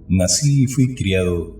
Nací y fui criado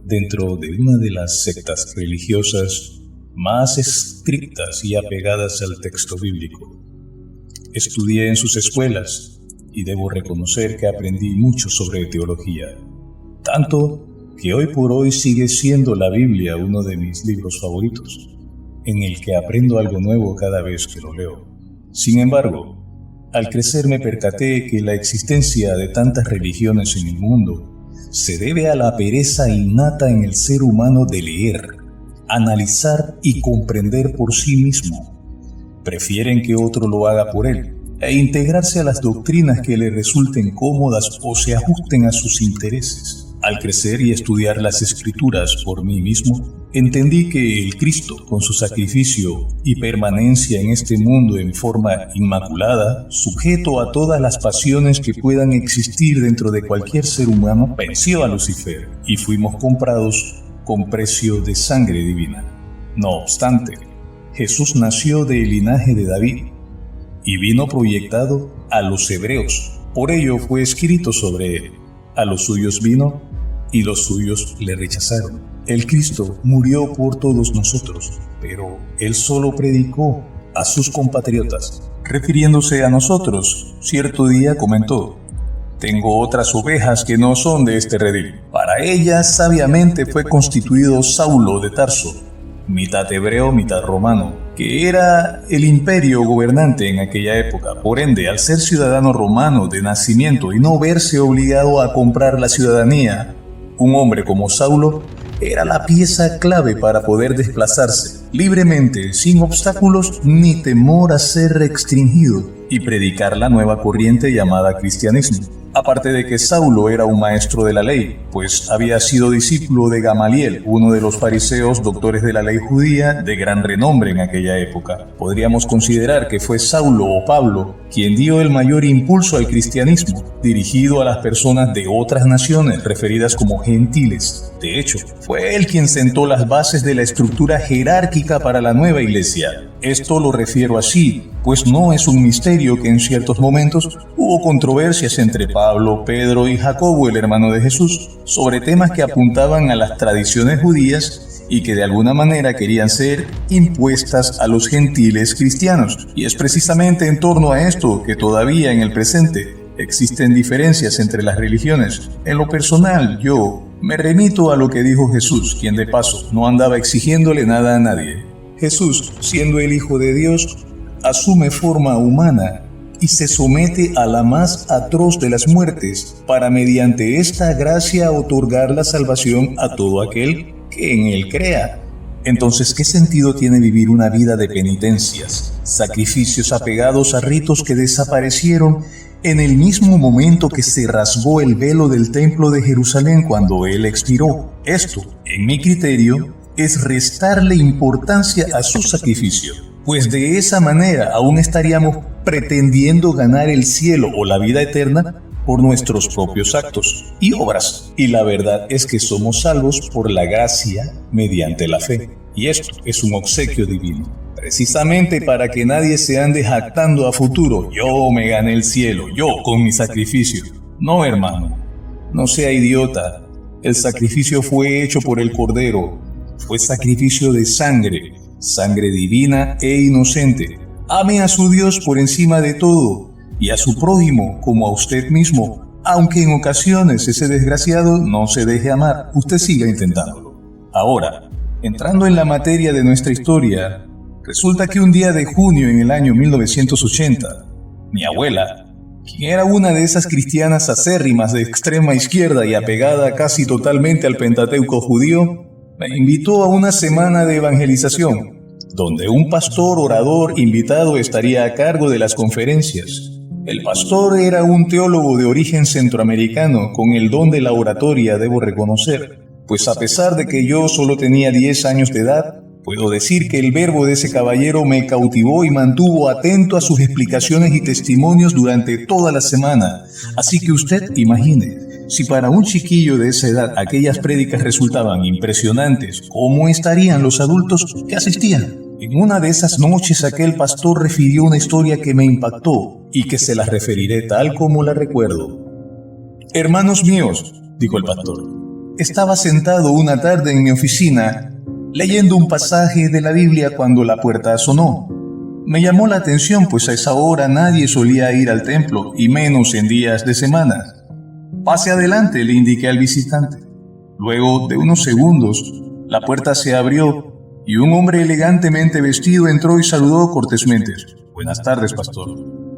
dentro de una de las sectas religiosas más estrictas y apegadas al texto bíblico. Estudié en sus escuelas y debo reconocer que aprendí mucho sobre teología, tanto que hoy por hoy sigue siendo la Biblia uno de mis libros favoritos, en el que aprendo algo nuevo cada vez que lo leo. Sin embargo, al crecer me percaté que la existencia de tantas religiones en el mundo se debe a la pereza innata en el ser humano de leer, analizar y comprender por sí mismo. Prefieren que otro lo haga por él e integrarse a las doctrinas que le resulten cómodas o se ajusten a sus intereses. Al crecer y estudiar las Escrituras por mí mismo, entendí que el Cristo, con su sacrificio y permanencia en este mundo en forma inmaculada, sujeto a todas las pasiones que puedan existir dentro de cualquier ser humano, venció a Lucifer y fuimos comprados con precio de sangre divina. No obstante, Jesús nació del linaje de David y vino proyectado a los hebreos. Por ello fue escrito sobre él: a los suyos vino y los suyos le rechazaron. El Cristo murió por todos nosotros, pero él solo predicó a sus compatriotas. Refiriéndose a nosotros, cierto día comentó: tengo otras ovejas que no son de este redil. Para ellas sabiamente fue constituido Saulo de Tarso, mitad hebreo, mitad romano, que era el imperio gobernante en aquella época. Por ende, al ser ciudadano romano de nacimiento y no verse obligado a comprar la ciudadanía, un hombre como Saulo era la pieza clave para poder desplazarse libremente, sin obstáculos ni temor a ser restringido, y predicar la nueva corriente llamada cristianismo. Aparte de que Saulo era un maestro de la ley, pues había sido discípulo de Gamaliel, uno de los fariseos doctores de la ley judía de gran renombre en aquella época. Podríamos considerar que fue Saulo o Pablo quien dio el mayor impulso al cristianismo, dirigido a las personas de otras naciones referidas como gentiles. De hecho, fue él quien sentó las bases de la estructura jerárquica para la nueva iglesia. Esto lo refiero así, pues no es un misterio que en ciertos momentos hubo controversias entre Pablo, Pedro y Jacobo, el hermano de Jesús, sobre temas que apuntaban a las tradiciones judías y que de alguna manera querían ser impuestas a los gentiles cristianos. Y es precisamente en torno a esto que todavía en el presente existen diferencias entre las religiones. En lo personal, yo me remito a lo que dijo Jesús, quien de paso no andaba exigiéndole nada a nadie. Jesús, siendo el Hijo de Dios, asume forma humana y se somete a la más atroz de las muertes para mediante esta gracia otorgar la salvación a todo aquel que en él crea. Entonces, ¿qué sentido tiene vivir una vida de penitencias, sacrificios apegados a ritos que desaparecieron en el mismo momento que se rasgó el velo del templo de Jerusalén cuando él expiró? Esto, en mi criterio, es restarle importancia a su sacrificio, pues de esa manera aún estaríamos pretendiendo ganar el cielo o la vida eterna por nuestros propios actos y obras. Y la verdad es que somos salvos por la gracia mediante la fe. Y esto es un obsequio divino, precisamente para que nadie se ande jactando a futuro: yo me gané el cielo, yo con mi sacrificio. No, hermano, no sea idiota. El sacrificio fue hecho por el Cordero. Fue sacrificio de sangre, sangre divina e inocente. Ame a su Dios por encima de todo y a su prójimo como a usted mismo, aunque en ocasiones ese desgraciado no se deje amar. Usted siga intentándolo. Ahora, entrando en la materia de nuestra historia, resulta que un día de junio en el año 1980, mi abuela, quien era una de esas cristianas acérrimas de extrema izquierda y apegada casi totalmente al Pentateuco judío, me invitó a una semana de evangelización, donde un pastor orador invitado estaría a cargo de las conferencias. El pastor era un teólogo de origen centroamericano con el don de la oratoria, debo reconocer, pues a pesar de que yo solo tenía 10 años de edad, puedo decir que el verbo de ese caballero me cautivó y mantuvo atento a sus explicaciones y testimonios durante toda la semana. Así que usted imagine, si para un chiquillo de esa edad aquellas prédicas resultaban impresionantes, ¿cómo estarían los adultos que asistían? En una de esas noches aquel pastor refirió una historia que me impactó y que se la referiré tal como la recuerdo. Hermanos míos, dijo el pastor. Estaba sentado una tarde en mi oficina, leyendo un pasaje de la Biblia cuando la puerta sonó. Me llamó la atención, pues a esa hora nadie solía ir al templo, y menos en días de semana. Pase adelante, le indiqué al visitante. Luego de unos segundos, la puerta se abrió y un hombre elegantemente vestido entró y saludó cortésmente. Buenas tardes, pastor.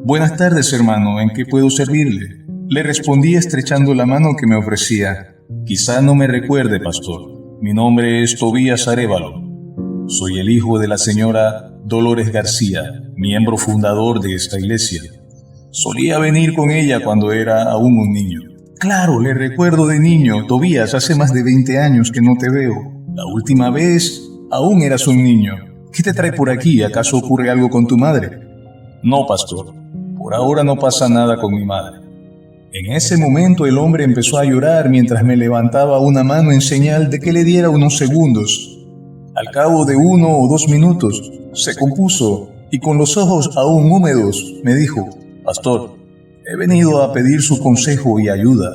Buenas tardes, hermano. ¿En qué puedo servirle? Le respondí estrechando la mano que me ofrecía. Quizá no me recuerde, pastor. Mi nombre es Tobías Arévalo. Soy el hijo de la señora Dolores García, miembro fundador de esta iglesia. Solía venir con ella cuando era aún un niño. Claro, le recuerdo de niño. Tobías, hace más de 20 años que no te veo. La última vez, aún eras un niño. ¿Qué te trae por aquí? ¿Acaso ocurre algo con tu madre? No, pastor. Por ahora no pasa nada con mi madre. En ese momento el hombre empezó a llorar mientras me levantaba una mano en señal de que le diera unos segundos. Al cabo de 1 o 2 minutos, se compuso y con los ojos aún húmedos me dijo: Pastor, he venido a pedir su consejo y ayuda,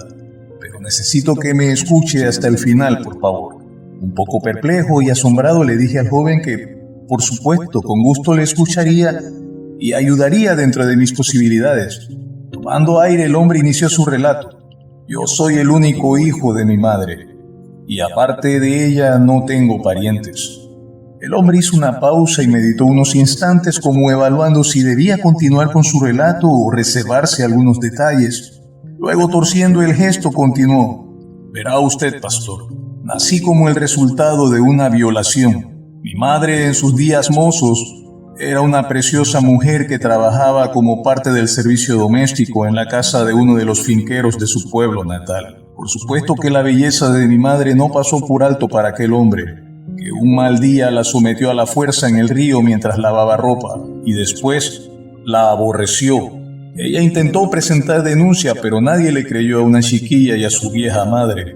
pero necesito que me escuche hasta el final, por favor. Un poco perplejo y asombrado le dije al joven que, por supuesto, con gusto le escucharía y ayudaría dentro de mis posibilidades. Tomando aire, el hombre inició su relato. Yo soy el único hijo de mi madre, y aparte de ella no tengo parientes. El hombre hizo una pausa y meditó unos instantes como evaluando si debía continuar con su relato o reservarse algunos detalles. Luego, torciendo el gesto, continuó. Verá usted, pastor, nací como el resultado de una violación. Mi madre, en sus días mozos, era una preciosa mujer que trabajaba como parte del servicio doméstico en la casa de uno de los finqueros de su pueblo natal. Por supuesto que la belleza de mi madre no pasó por alto para aquel hombre, que un mal día la sometió a la fuerza en el río mientras lavaba ropa, y después la aborreció. Ella intentó presentar denuncia, pero nadie le creyó a una chiquilla y a su vieja madre.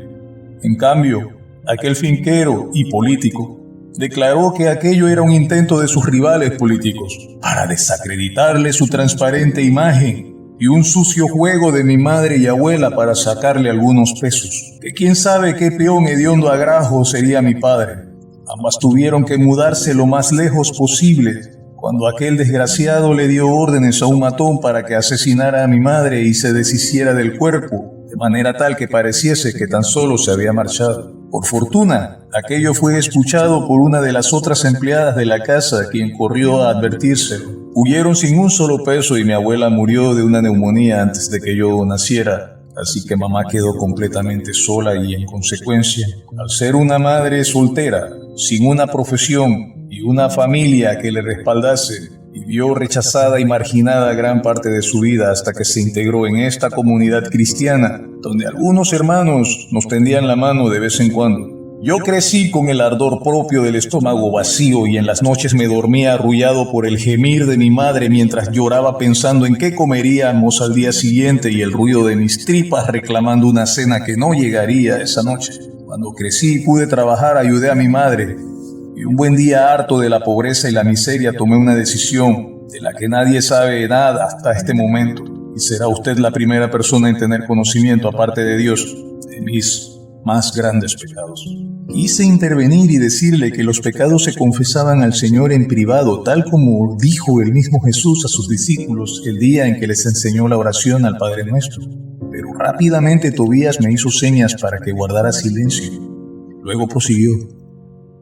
En cambio, aquel finquero y político declaró que aquello era un intento de sus rivales políticos para desacreditarle su transparente imagen y un sucio juego de mi madre y abuela para sacarle algunos pesos. Que quién sabe qué peón hediondo a grajo sería mi padre. Ambas tuvieron que mudarse lo más lejos posible cuando aquel desgraciado le dio órdenes a un matón para que asesinara a mi madre y se deshiciera del cuerpo, de manera tal que pareciese que tan solo se había marchado. Por fortuna, aquello fue escuchado por una de las otras empleadas de la casa, quien corrió a advertírselo. Huyeron sin un solo peso y mi abuela murió de una neumonía antes de que yo naciera, así que mamá quedó completamente sola y, en consecuencia, al ser una madre soltera, sin una profesión y una familia que le respaldase, vivió rechazada y marginada gran parte de su vida hasta que se integró en esta comunidad cristiana, donde algunos hermanos nos tendían la mano de vez en cuando. Yo crecí con el ardor propio del estómago vacío y en las noches me dormía arrullado por el gemir de mi madre mientras lloraba pensando en qué comeríamos al día siguiente y el ruido de mis tripas reclamando una cena que no llegaría esa noche. Cuando crecí y pude trabajar, ayudé a mi madre. Y un buen día, harto de la pobreza y la miseria, tomé una decisión de la que nadie sabe nada hasta este momento. Y será usted la primera persona en tener conocimiento, aparte de Dios, de mis más grandes pecados. Quise intervenir y decirle que los pecados se confesaban al Señor en privado, tal como dijo el mismo Jesús a sus discípulos el día en que les enseñó la oración al Padre Nuestro. Pero rápidamente Tobías me hizo señas para que guardara silencio. Luego prosiguió.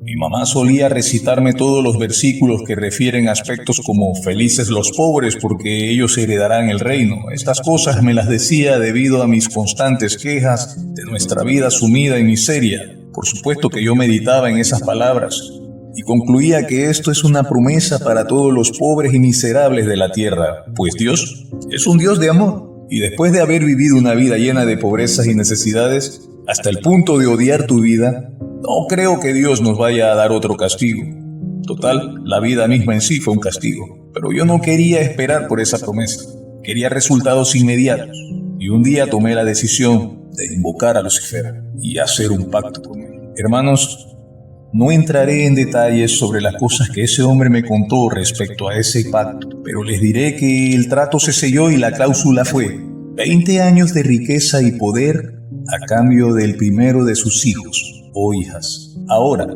Mi mamá solía recitarme todos los versículos que refieren aspectos como felices los pobres porque ellos heredarán el reino. Estas cosas me las decía debido a mis constantes quejas de nuestra vida sumida en miseria. Por supuesto que yo meditaba en esas palabras y concluía que esto es una promesa para todos los pobres y miserables de la tierra, pues Dios es un Dios de amor. Y después de haber vivido una vida llena de pobrezas y necesidades, hasta el punto de odiar tu vida, no creo que Dios nos vaya a dar otro castigo. Total, la vida misma en sí fue un castigo. Pero yo no quería esperar por esa promesa. Quería resultados inmediatos. Y un día tomé la decisión de invocar a Lucifer y hacer un pacto con él. Hermanos, no entraré en detalles sobre las cosas que ese hombre me contó respecto a ese pacto, pero les diré que el trato se selló y la cláusula fue 20 años de riqueza y poder a cambio del primero de sus hijos o hijas. Ahora,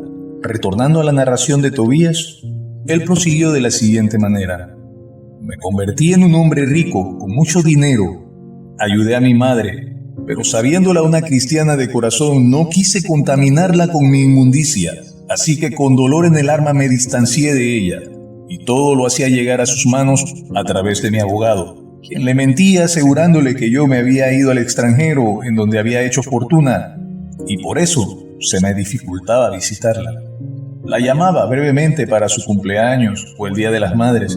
retornando a la narración de Tobías, él prosiguió de la siguiente manera: me convertí en un hombre rico, con mucho dinero. Ayudé a mi madre, pero sabiéndola una cristiana de corazón, no quise contaminarla con mi inmundicia, así que con dolor en el alma me distancié de ella, y todo lo hacía llegar a sus manos a través de mi abogado, quien le mentía asegurándole que yo me había ido al extranjero en donde había hecho fortuna, y por eso se me dificultaba visitarla. La llamaba brevemente para su cumpleaños o el Día de las Madres,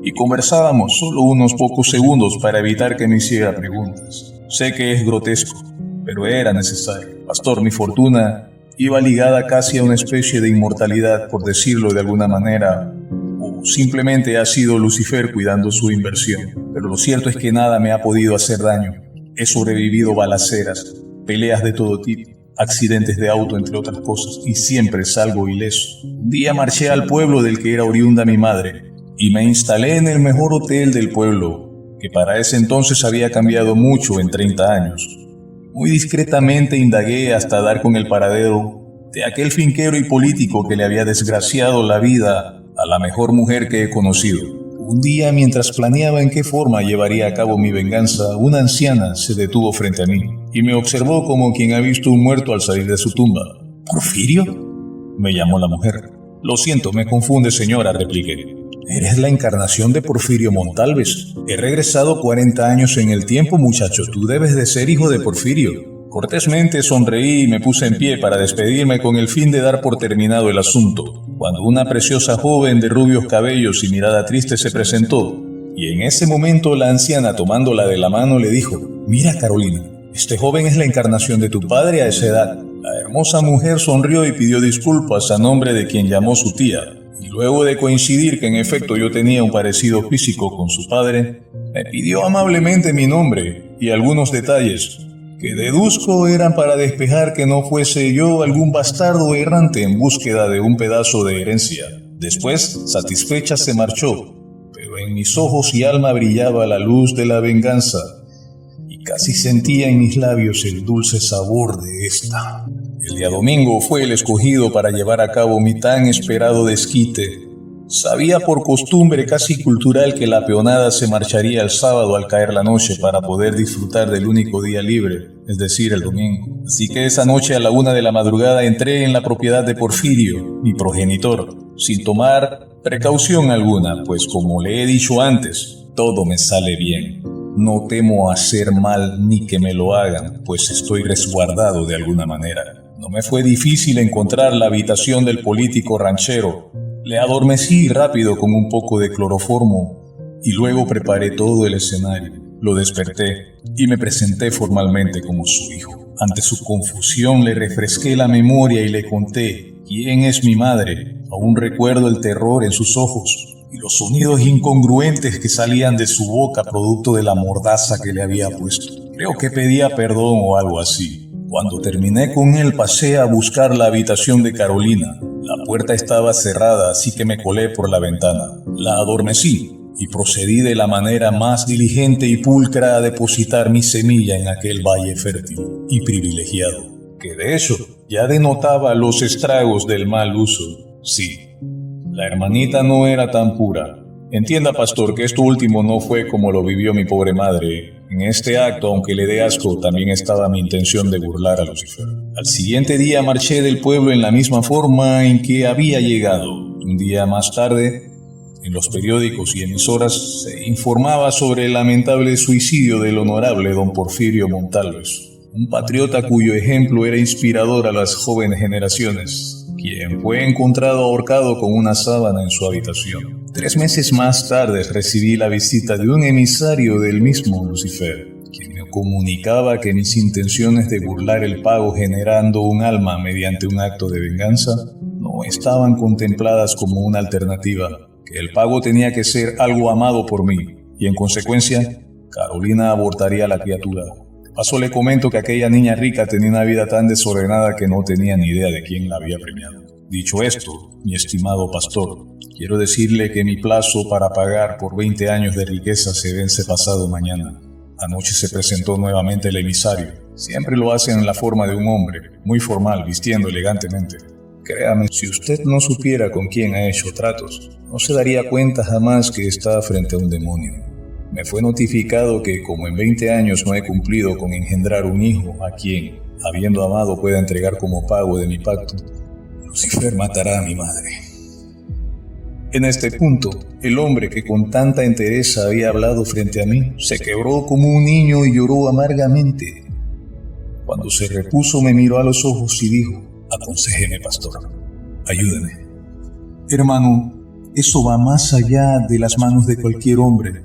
y conversábamos solo unos pocos segundos para evitar que me hiciera preguntas. Sé que es grotesco, pero era necesario. Pastor, mi fortuna iba ligada casi a una especie de inmortalidad, por decirlo de alguna manera, o simplemente ha sido Lucifer cuidando su inversión. Pero lo cierto es que nada me ha podido hacer daño. He sobrevivido balaceras, peleas de todo tipo, accidentes de auto, entre otras cosas, y siempre salgo ileso. Un día marché al pueblo del que era oriunda mi madre, y me instalé en el mejor hotel del pueblo, que para ese entonces había cambiado mucho en 30 años. Muy discretamente indagué hasta dar con el paradero de aquel finquero y político que le había desgraciado la vida a la mejor mujer que he conocido. Un día, mientras planeaba en qué forma llevaría a cabo mi venganza, una anciana se detuvo frente a mí y me observó como quien ha visto un muerto al salir de su tumba. ¿Porfirio?, me llamó la mujer. Lo siento, me confunde, señora, repliqué. Eres la encarnación de Porfirio Montalves. He regresado 40 años en el tiempo, muchacho. Tú debes de ser hijo de Porfirio. Cortésmente sonreí y me puse en pie para despedirme con el fin de dar por terminado el asunto, cuando una preciosa joven de rubios cabellos y mirada triste se presentó, y en ese momento la anciana, tomándola de la mano, le dijo: mira, Carolina, este joven es la encarnación de tu padre a esa edad. La hermosa mujer sonrió y pidió disculpas a nombre de quien llamó su tía, y luego de coincidir que en efecto yo tenía un parecido físico con su padre, me pidió amablemente mi nombre y algunos detalles, que deduzco eran para despejar que no fuese yo algún bastardo errante en búsqueda de un pedazo de herencia. Después, satisfecha, se marchó, pero en mis ojos y alma brillaba la luz de la venganza, y casi sentía en mis labios el dulce sabor de esta. El día domingo fue el escogido para llevar a cabo mi tan esperado desquite. Sabía por costumbre casi cultural que la peonada se marcharía el sábado al caer la noche para poder disfrutar del único día libre, es decir, el domingo. Así que esa noche a la 1 de la madrugada entré en la propiedad de Porfirio, mi progenitor, sin tomar precaución alguna, pues como le he dicho antes, todo me sale bien. No temo hacer mal ni que me lo hagan, pues estoy resguardado de alguna manera. No me fue difícil encontrar la habitación del político ranchero. Le adormecí rápido con un poco de cloroformo y luego preparé todo el escenario. Lo desperté y me presenté formalmente como su hijo. Ante su confusión le refresqué la memoria y le conté quién es mi madre. Aún recuerdo el terror en sus ojos y los sonidos incongruentes que salían de su boca producto de la mordaza que le había puesto. Creo que pedía perdón o algo así. Cuando terminé con él, pasé a buscar la habitación de Carolina. La puerta estaba cerrada, así que me colé por la ventana. La adormecí y procedí de la manera más diligente y pulcra a depositar mi semilla en aquel valle fértil y privilegiado, que de hecho ya denotaba los estragos del mal uso. Sí, la hermanita no era tan pura. Entienda, pastor, que esto último no fue como lo vivió mi pobre madre. En este acto, aunque le dé asco, también estaba mi intención de burlar a Lucifer. Al siguiente día marché del pueblo en la misma forma en que había llegado. Un día más tarde, en los periódicos y emisoras se informaba sobre el lamentable suicidio del honorable don Porfirio Montalves, un patriota cuyo ejemplo era inspirador a las jóvenes generaciones, quien fue encontrado ahorcado con una sábana en su habitación. 3 meses más tarde recibí la visita de un emisario del mismo Lucifer, quien me comunicaba que mis intenciones de burlar el pago generando un alma mediante un acto de venganza no estaban contempladas como una alternativa, que el pago tenía que ser algo amado por mí, y en consecuencia, Carolina abortaría a la criatura. De paso le comento que aquella niña rica tenía una vida tan desordenada que no tenía ni idea de quién la había premiado. Dicho esto, mi estimado pastor, quiero decirle que mi plazo para pagar por 20 años de riqueza se vence pasado mañana. Anoche se presentó nuevamente el emisario. Siempre lo hacen en la forma de un hombre, muy formal, vistiendo elegantemente. Créame, si usted no supiera con quién ha hecho tratos, no se daría cuenta jamás que está frente a un demonio. Me fue notificado que, como en 20 años no he cumplido con engendrar un hijo a quien, habiendo amado, pueda entregar como pago de mi pacto, Lucifer matará a mi madre. En este punto, el hombre que con tanta entereza había hablado frente a mí, se quebró como un niño y lloró amargamente. Cuando se repuso, me miró a los ojos y dijo: aconséjeme, pastor, ayúdeme. Hermano, eso va más allá de las manos de cualquier hombre.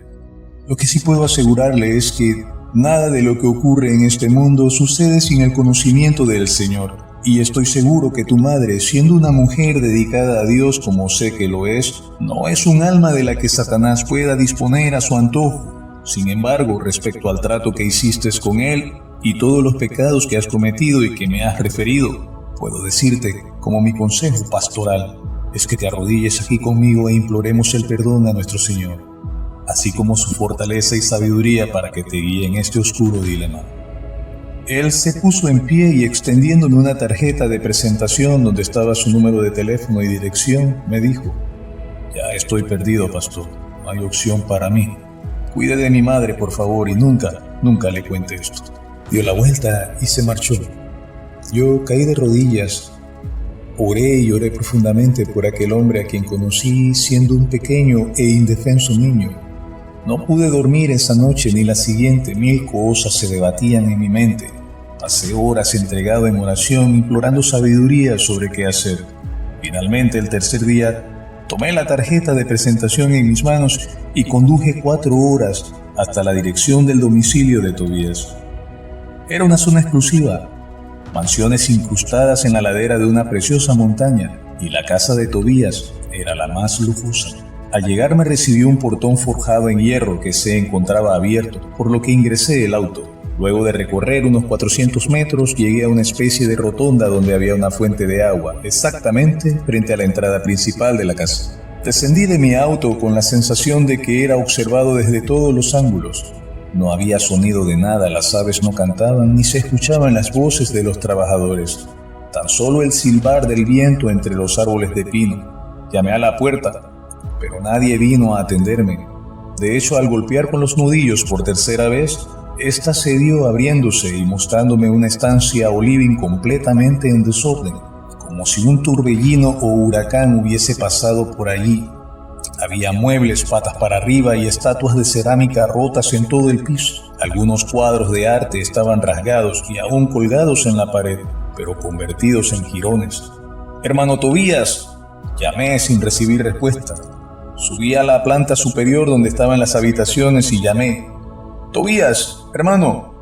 Lo que sí puedo asegurarle es que nada de lo que ocurre en este mundo sucede sin el conocimiento del Señor. Y estoy seguro que tu madre, siendo una mujer dedicada a Dios como sé que lo es, no es un alma de la que Satanás pueda disponer a su antojo. Sin embargo, respecto al trato que hiciste con él y todos los pecados que has cometido y que me has referido, puedo decirte, como mi consejo pastoral, es que te arrodilles aquí conmigo e imploremos el perdón a nuestro Señor, así como su fortaleza y sabiduría para que te guíe en este oscuro dilema. Él se puso en pie y, extendiéndome una tarjeta de presentación donde estaba su número de teléfono y dirección, me dijo: ya estoy perdido, pastor, no hay opción para mí. Cuide de mi madre, por favor, y nunca le cuente esto. Dio la vuelta y se marchó. Yo caí de rodillas, oré y lloré profundamente por aquel hombre a quien conocí siendo un pequeño e indefenso niño. No pude dormir esa noche ni la siguiente, 1000 cosas se debatían en mi mente. Pasé horas entregado en oración, implorando sabiduría sobre qué hacer. Finalmente, el tercer día, tomé la tarjeta de presentación en mis manos y conduje 4 horas hasta la dirección del domicilio de Tobías. Era una zona exclusiva, mansiones incrustadas en la ladera de una preciosa montaña, y la casa de Tobías era la más lujosa. Al llegar me recibió un portón forjado en hierro que se encontraba abierto, por lo que ingresé el auto. Luego de recorrer unos 400 metros, llegué a una especie de rotonda donde había una fuente de agua, exactamente frente a la entrada principal de la casa. Descendí de mi auto con la sensación de que era observado desde todos los ángulos. No había sonido de nada, las aves no cantaban ni se escuchaban las voces de los trabajadores. Tan solo el silbar del viento entre los árboles de pino. Llamé a la puerta, pero nadie vino a atenderme. De hecho, al golpear con los nudillos por tercera vez, esta cedió abriéndose y mostrándome una estancia o living completamente en desorden, como si un torbellino o huracán hubiese pasado por allí. Había muebles patas para arriba y estatuas de cerámica rotas en todo el piso. Algunos cuadros de arte estaban rasgados y aún colgados en la pared, pero convertidos en jirones. «Hermano Tobías», llamé sin recibir respuesta. Subí a la planta superior donde estaban las habitaciones y llamé: «Tobías, hermano».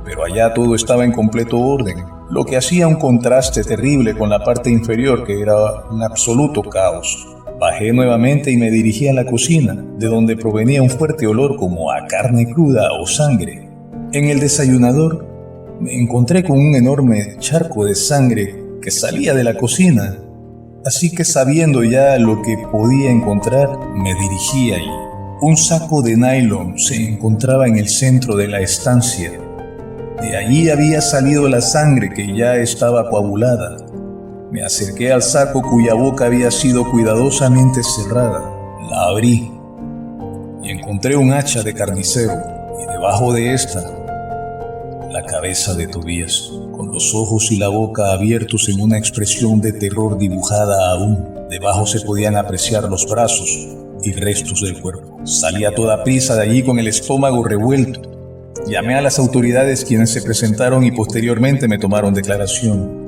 Pero allá todo estaba en completo orden, lo que hacía un contraste terrible con la parte inferior, que era un absoluto caos. Bajé nuevamente y me dirigí a la cocina, de donde provenía un fuerte olor como a carne cruda o sangre. En el desayunador me encontré con un enorme charco de sangre que salía de la cocina. Así que, sabiendo ya lo que podía encontrar, me dirigí allí. Un saco de nylon se encontraba en el centro de la estancia. De allí había salido la sangre que ya estaba coagulada. Me acerqué al saco cuya boca había sido cuidadosamente cerrada. La abrí y encontré un hacha de carnicero, y debajo de esta, la cabeza de Tobías, con los ojos y la boca abiertos en una expresión de terror dibujada aún. Debajo se podían apreciar los brazos y restos del cuerpo. Salí a toda prisa de allí con el estómago revuelto. Llamé a las autoridades, quienes se presentaron y posteriormente me tomaron declaración.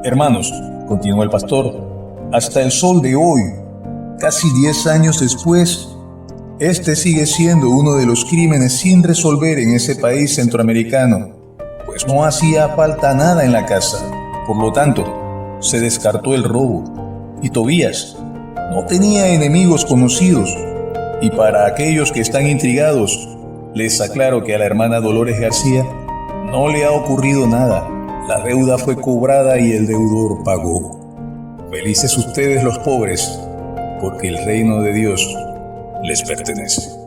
«Hermanos», continuó el pastor, «hasta el sol de hoy, casi 10 años después, este sigue siendo uno de los crímenes sin resolver en ese país centroamericano, pues no hacía falta nada en la casa. Por lo tanto, se descartó el robo. Y Tobías no tenía enemigos conocidos. Y para aquellos que están intrigados, les aclaro que a la hermana Dolores García no le ha ocurrido nada. La deuda fue cobrada y el deudor pagó. Felices ustedes los pobres, porque el reino de Dios les pertenece».